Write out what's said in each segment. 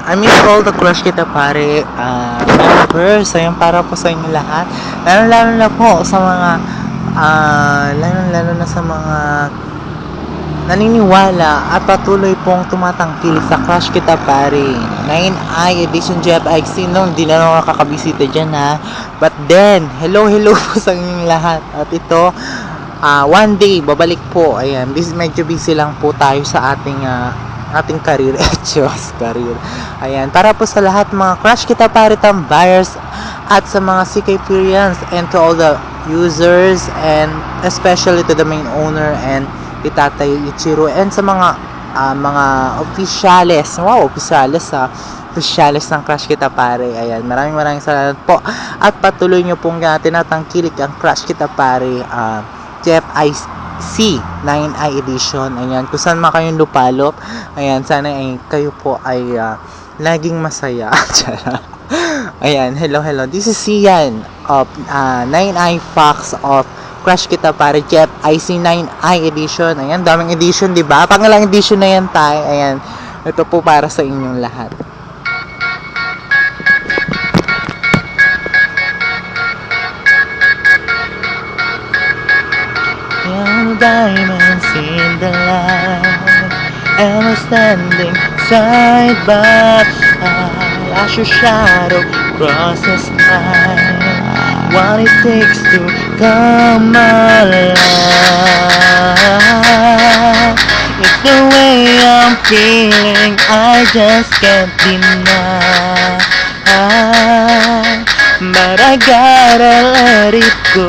I miss all the Crush Kita Pare members. Ayun, para po sa inyo lahat. Lalo na po sa mga lalo na sa mga naniniwala at patuloy pong tumatangkilik sa Crush Kita Pare 9i edition Jeff IC. No, hindi na ako nakakabisita dyan ha. But then, hello po sa inyong lahat. At ito, one day, babalik po. Ayan, medyo busy lang po tayo sa ating career, career. Ayan, para po sa lahat mga Crush Kita Pare buyers at sa mga CKPerians and to all the users and especially to the main owner and Tatay Ichiro and sa mga opisyales. Wow, opisyales ng Crush Kita Pare. Ayan, maraming salamat po. At patuloy nyo pong tinatangkilik ang Crush Kita Pare Jeff IC 9i edition. Ayan, kung saan man kayong lupalop, ayan, sana kayo po ay laging masaya. Ayan, hello. This is Sian of 9i Fox of Crush Kita Pare Jeff IC 9i edition. Ayan, daming edition, di ba? Pangalang edition na yan tayo. Ayan, ito po para sa inyong lahat. Diamonds in the light, and we're standing side by side as your shadow crosses mine. What it takes to come alive, it's the way I'm feeling, I just can't deny. But I gotta let it go.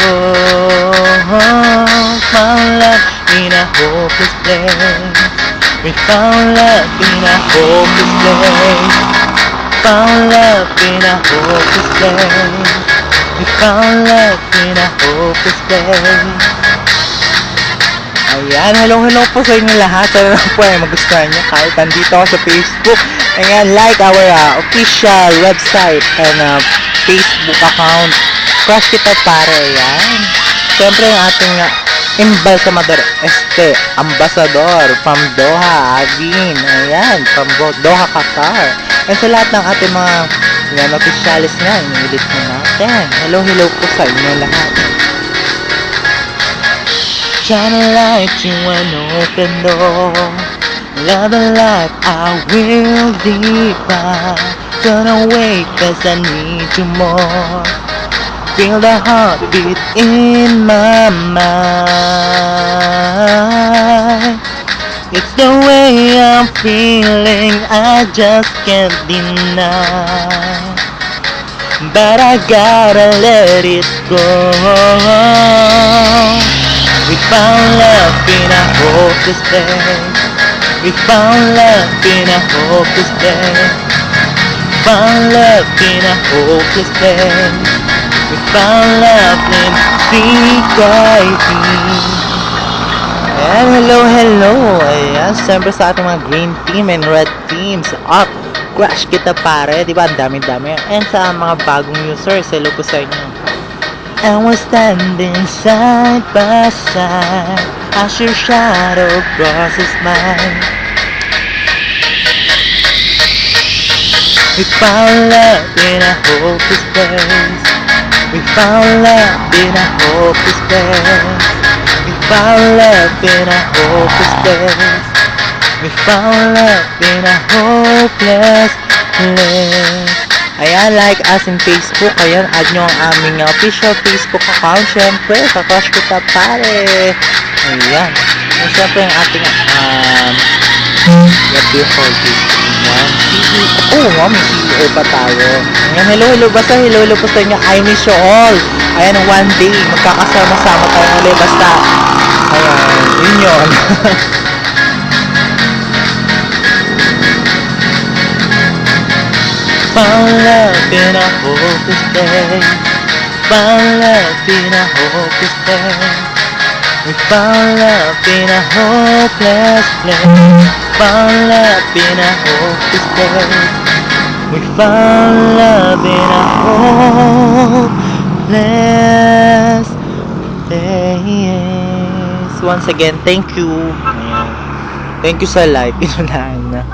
Found love in a hopeless place. We found love in a hopeless place. Found love in a hopeless place. We found love in a hopeless place. Ayan, hello po sa inyo lahat. Sana po ay magustuhan nyo kahit nandito ako sa Facebook. Ayan, like our official website and Facebook account Crush Kita Pare. Ayan, siyempre yung ating embalsamador ambassador from Doha, Avin. Ayan, from Doha, Qatar. And sa lahat ng ating mga officialis nga, inilit mo natin. Hello po sa inyo lahat. Shine a light to an open door. Love the light, I will deeper. Turn away cause I need you more. Feel the heartbeat in my mind. It's the way I'm feeling, I just can't deny. But I gotta let it go. We found love in a hopeless place. We found love in a hopeless place. Found love in a hopeless place. We found love in CKP. Ayan, hello. Ayan, siyempre sa ating mga green team and red teams up Crush Kita Pare, di ba? Ang dami. And sa mga bagong users, hello po sa inyo. And we're standing side by side as your shadow crosses mine. We found love in a hopeless place. We found love in a hopeless place. We found love in a hopeless place. We found love in a hopeless place. Ayan, like us in Facebook. Ayan, add nyo ang aming official Facebook account. Siyempre, sa Crush Kita Pare. Ayan. And siyempre, ang ating what do you call this? CEO. May CEO pa tayo. Ayan, hello. Basta hello po sa inyo. I miss you all. Ayan, one day, magkakasama-sama tayo ulit. Basta, ayan, yun. Found love in a hopeless place. Found love in a hopeless place. We found love in a hopeless place. Found love in a hopeless place. We found love in a hopeless place. Once again, thank you. Thank you sa like. Inunahan na.